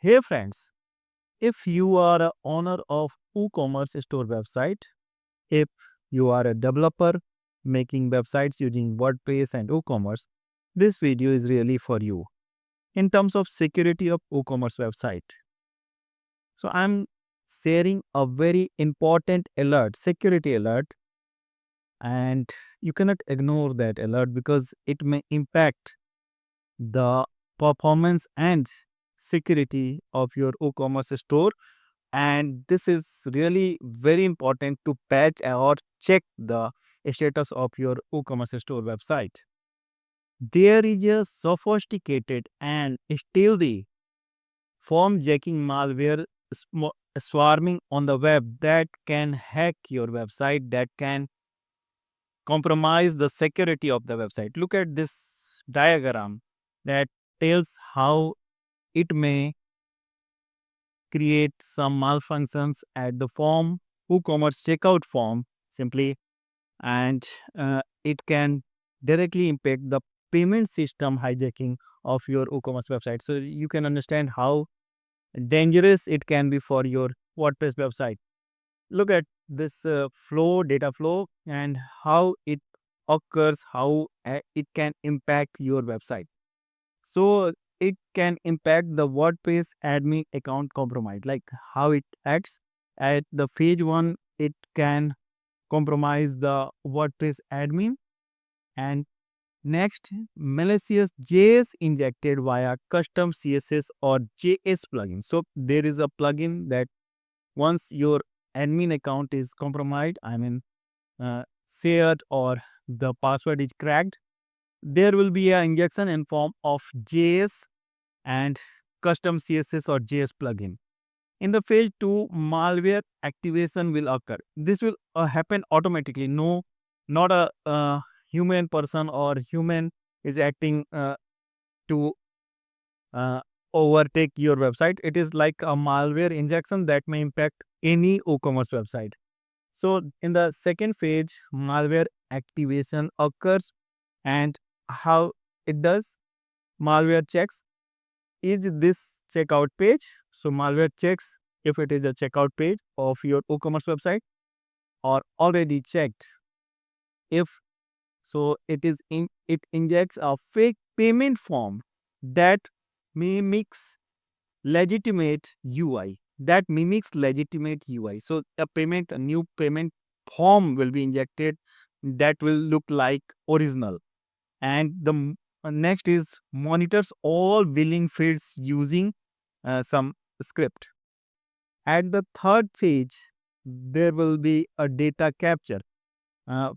Hey friends, if you are a owner of WooCommerce store website, if you are a developer making websites using WordPress and WooCommerce, this video is really for you in terms of security of WooCommerce website. So I'm sharing a very important alert, security alert, and you cannot ignore that alert because it may impact the performance and security of your WooCommerce store, and this is really very important to patch or check the status of your WooCommerce store website. There is a sophisticated and stealthy formjacking malware swarming on the web that can hack your website, that can compromise the security of the website. Look at this diagram that tells how it may create some malfunctions at the form, WooCommerce checkout form simply, and it can directly impact the payment system hijacking of your WooCommerce website. So you can understand how dangerous it can be for your WordPress website. Look at this data flow, and how it occurs, how it can impact your website. So it can impact the WordPress admin account compromise, like how it acts at the phase one. It can compromise the WordPress admin, and next, malicious JS injected via custom CSS or JS plugin. So there is a plugin that once your admin account is compromised, shared, or the password is cracked, there will be an injection in form of JS and custom CSS or JS plugin. In the phase 2, malware activation will occur. This will happen automatically. No, not a human person or human is acting to uh, overtake your website. It is like a malware injection that may impact any e-commerce website. So in the second phase, malware activation occurs, and how it does, malware checks, is this checkout page? So malware checks if it is a checkout page of your WooCommerce website or already checked. If so, it injects a fake payment form that mimics legitimate UI. That mimics legitimate UI. So a new payment form will be injected that will look like original. And the next is monitors all billing fields using some script. At the third phase, there will be a data capture.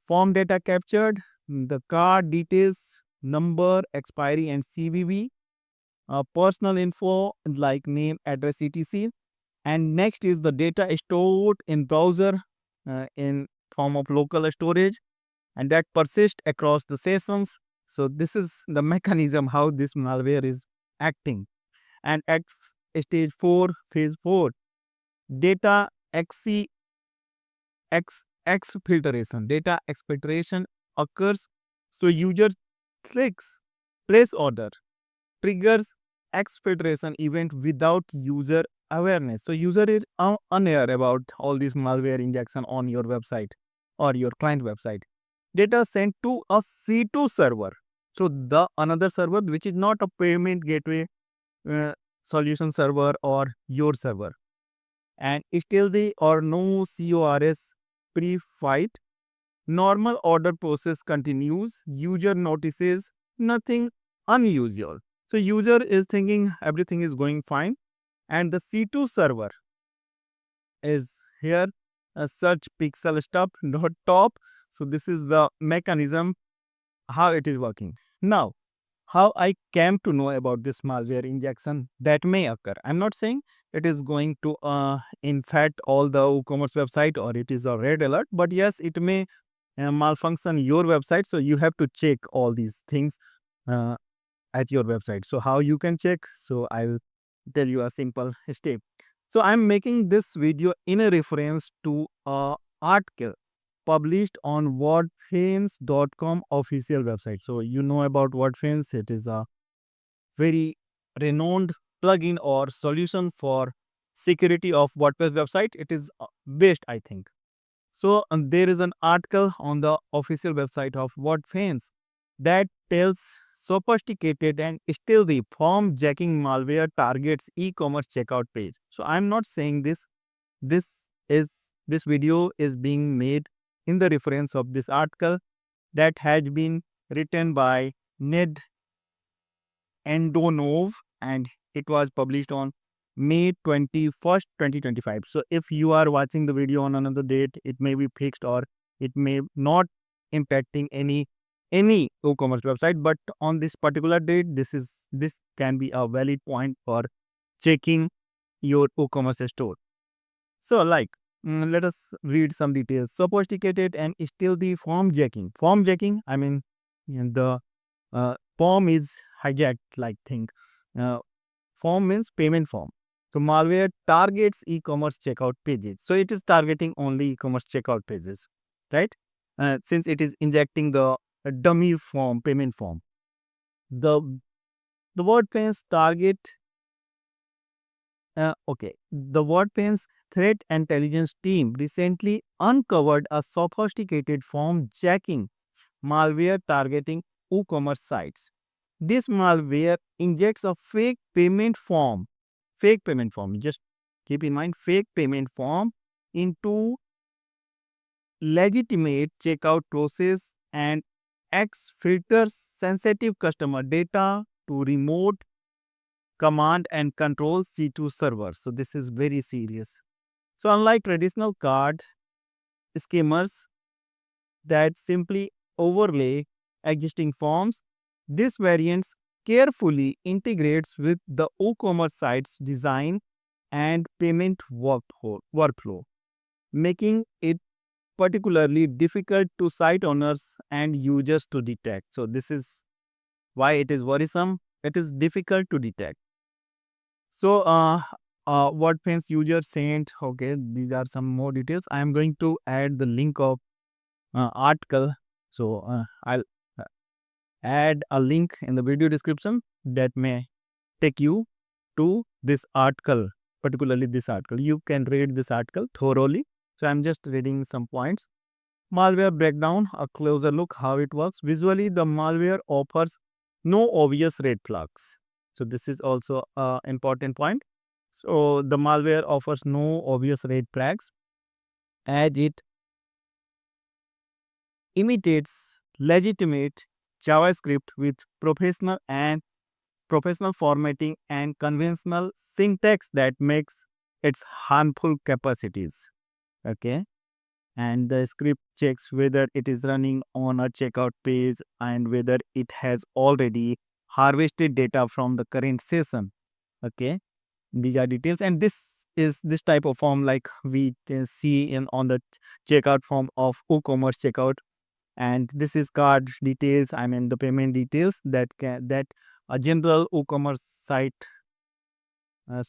Form data captured, the card details, number, expiry, and CVV, personal info like name, address, etc. And next is the data stored in browser in form of local storage, and that persists across the sessions. So this is the mechanism how this malware is acting. And at stage 4, phase 4, data exfiltration. Data exfiltration occurs. So user clicks place order, triggers exfiltration event without user awareness. So user is unaware about all this malware injection on your website or your client website. Data sent to a C2 server. So the another server which is not a payment gateway solution server or your server. And still the or no CORS pre-fight, normal order process continues. User notices nothing unusual. So user is thinking everything is going fine, and the C2 server is here, a search pixel stop dot top. So this is the mechanism how it is working. Now, how I came to know about this malware injection that may occur. I'm not saying it is going to infect all the WooCommerce website or it is a red alert, but yes, it may malfunction your website. So you have to check all these things uh, at your website. So how you can check? So I'll tell you a simple step. So I'm making this video in a reference to a article published on wordfence.com official website. So you know about Wordfence. It is a very renowned plugin or solution for security of WordPress website. It is best, I think. So there is an article on the official website of Wordfence that tells sophisticated and stealthy form jacking malware targets e-commerce checkout page. So I'm not saying this. This video is being made in the reference of this article that has been written by Ned Endonov, and it was published on May 21st, 2025. So if you are watching the video on another date, it may be fixed or it may not impacting any e-commerce website, but on this particular date, this can be a valid point for checking your e-commerce store. So let us read some details. Sophisticated and still the form jacking. Form jacking, I mean, the form is hijacked like thing. Uh, Form means payment form. So malware targets e-commerce checkout pages. So it is targeting only e-commerce checkout pages, right? Since it is injecting the dummy form, payment form. The WordFence target. The Wordfence Threat Intelligence team recently uncovered a sophisticated form jacking malware targeting e-commerce sites. This malware injects a fake payment form, just keep in mind, fake payment form into legitimate checkout process and filters sensitive customer data to remote command and control C2 servers. So this is very serious. So unlike traditional card skimmers that simply overlay existing forms, this variant carefully integrates with the e-commerce site's design and payment workflow, making it particularly difficult to site owners and users to detect. So this is why it is worrisome. It is difficult to detect. So Wordfence user sent, okay, these are some more details. I am going to add the link of article. So I'll uh, add a link in the video description that may take you to this article, particularly this article. You can read this article thoroughly. So I'm just reading some points. Malware breakdown, a closer look how it works. Visually, the malware offers no obvious red flags. So this is also an important point. So the malware offers no obvious red flags as it imitates legitimate JavaScript with professional formatting and conventional syntax that makes its harmful capacities. Okay. And the script checks whether it is running on a checkout page and whether it has already harvested data from the current session. Okay. These are details, and this is this type of form like we can see in on the checkout form of WooCommerce checkout, and this is card details, I mean the payment details that a general WooCommerce site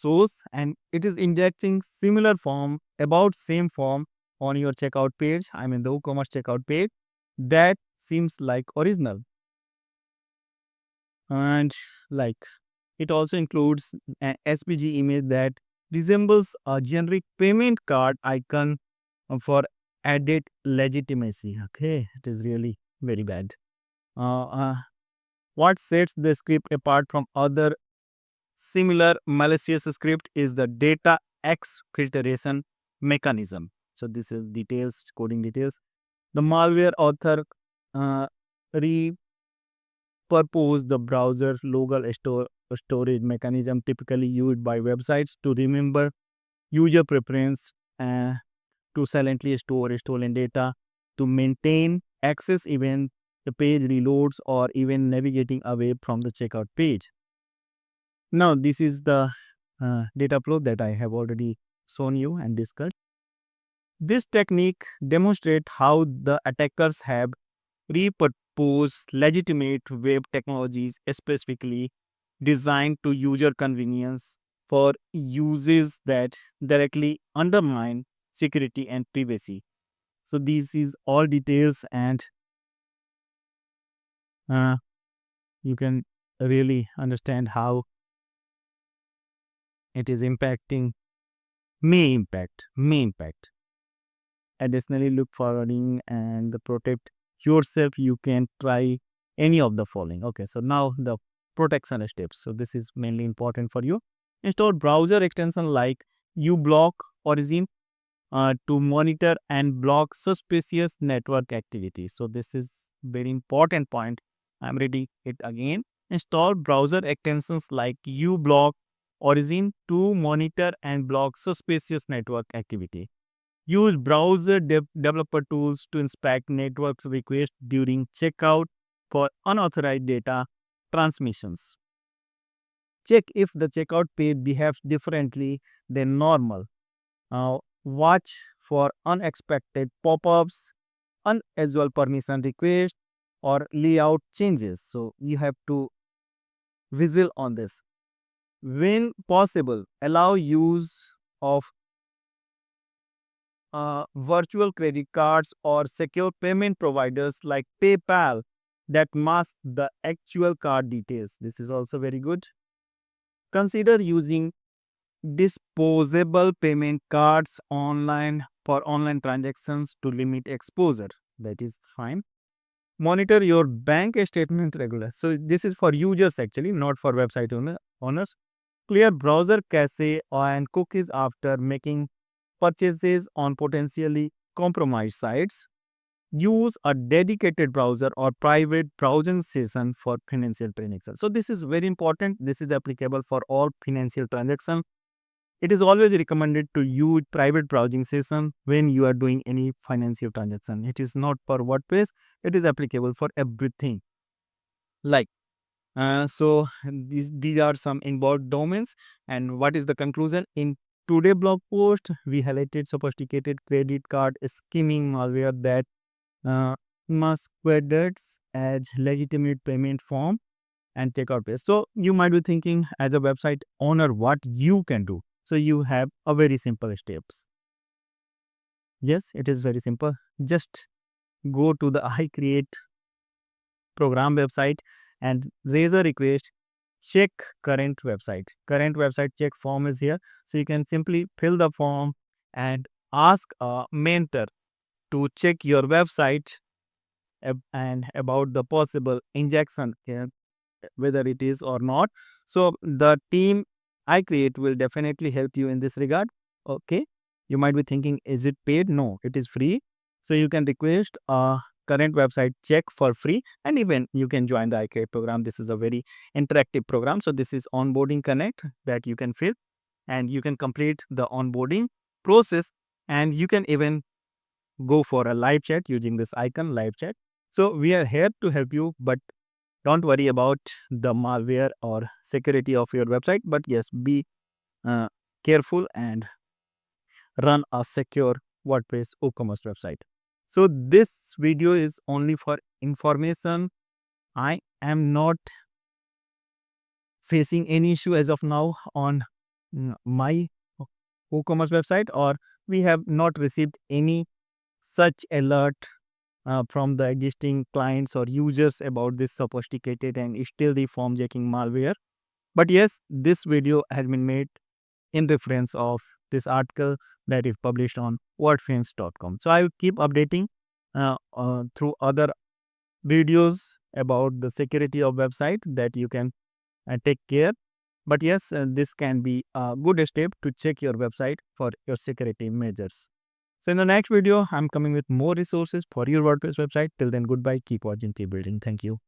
shows, and it is injecting similar form about same form on your checkout page, I mean the WooCommerce checkout page that seems like original. And like it also includes an SVG image that resembles a generic payment card icon for added legitimacy. Okay, it is really very bad. Uh, uh, what sets the script apart from other similar malicious script is the data exfiltration mechanism. So this is details, coding details. The malware author uh, repurposed the browser local storage mechanism typically used by websites to remember user preference, to silently store stolen data, to maintain access even the page reloads or even navigating away from the checkout page. Now, this is the data flow that I have already shown you and discussed. This technique demonstrates how the attackers have repurposed legitimate web technologies specifically designed to user convenience for uses that directly undermine security and privacy. So this is all details, and you can really understand how it is may impact. Additionally, look forwarding and protect yourself. You can try any of the following. Okay, so now the protection steps. So this is mainly important for you. Install browser extension like uBlock Origin to monitor and block suspicious network activity. So this is very important point. I'm reading it again. Install browser extensions like uBlock Origin to monitor and block suspicious network activity. Use browser developer tools to inspect network requests during checkout for unauthorized data transmissions. Check if the checkout page behaves differently than normal. Watch for unexpected pop-ups, unusual permission requests, or layout changes. So you have to visual on this. When possible, allow use of virtual credit cards or secure payment providers like PayPal that mask the actual card details. This is also very good. Consider using disposable payment cards online for online transactions to limit exposure. That is fine. Monitor your bank statement regularly. So this is for users actually, not for website owners. Clear browser cache and cookies after making purchases on potentially compromised sites. Use a dedicated browser or private browsing session for financial transactions. So this is very important. This is applicable for all financial transactions. It is always recommended to use private browsing session when you are doing any financial transaction. It is not for WordPress. It is applicable for everything. Like these are some involved domains. And what is the conclusion? In today blog post, we highlighted sophisticated credit card skimming malware that masquerades as legitimate payment form and checkout page. So you might be thinking as a website owner what you can do. So you have a very simple steps. Yes, it is very simple. Just go to the I create program website and raise a request. Check current website check form is here. So you can simply fill the form and ask a mentor to check your website and about the possible injection here, whether it is or not. So the team I create will definitely help you in this regard. Okay, you might be thinking, is it paid? No, it is free. So you can request a current website check for free, and even you can join the iCreate program. This is a very interactive program. So this is onboarding connect that you can fill, and you can complete the onboarding process, and you can even go for a live chat using this icon, live chat. So we are here to help you, but don't worry about the malware or security of your website. But yes, be uh, careful and run a secure WordPress WooCommerce website. So this video is only for information. I am not facing any issue as of now on my WooCommerce website, or we have not received any such alert from the existing clients or users about this sophisticated and still the form jacking malware. But yes, this video has been made in reference of this article that is published on wordfence.com. So I will keep updating through other videos about the security of website that you can take care. But yes, this can be a good step to check your website for your security measures. So in the next video, I'm coming with more resources for your WordPress website. Till then, goodbye. Keep watching, keep building. Thank you.